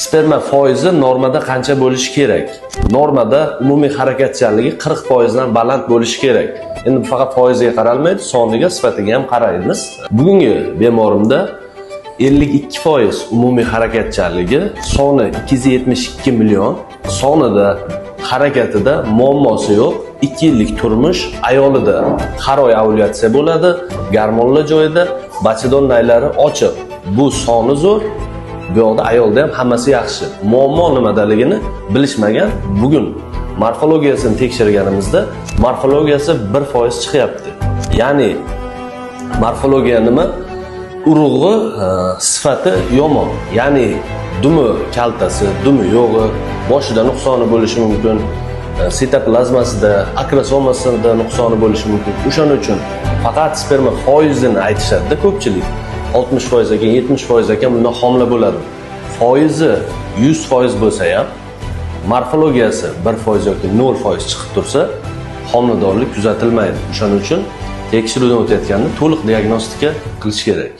Sperma foizi normada qancha bo'lishi kerak? Normada umumiy harakatchanligi 40% dan baland bo'lishi kerak. Endi faqat foiziga qaralmaydi, soniga, sifatiga ham qaraymiz. Bugungi bemorimda 52% umumiy harakatchanligi, soni 272 million, sonida, harakatida muammosi yo'q, 2 yillik turmush, ayolida har oy ovulyatsiya bo'ladi, gormonlar joyida, bachadon naylari ochiq. Bu soni zo'r. Bu yoqda ayolda ham hammasi yaxshi. Muammo nimadaligini bilishmagan. Bugun morfologiyasini tekshirganimizda morfologiyasi 1% chiqyapti. Ya'ni morfologiya nima? Urug'i sifati yomon. Ya'ni dumi kaltasi, dumi yo'g'i, boshida nuqsoni bo'lishi mumkin. Sitoplazmasida, akrosomasida nuqsoni bo'lishi mumkin. O'shaning uchun faqat sperma foizini aytishadi ko'pchilik. 60% ekan, 70% ekan bundan homila bo'ladi. Foizi 100% bo'lsa ham, morfologiyasi 1% yoki 0% chiqib tursa, homiladorlik kuzatilmaydi. O'shaning uchun tekshiruvdan o'tayotganda to'liq diagnostika qilish kerak.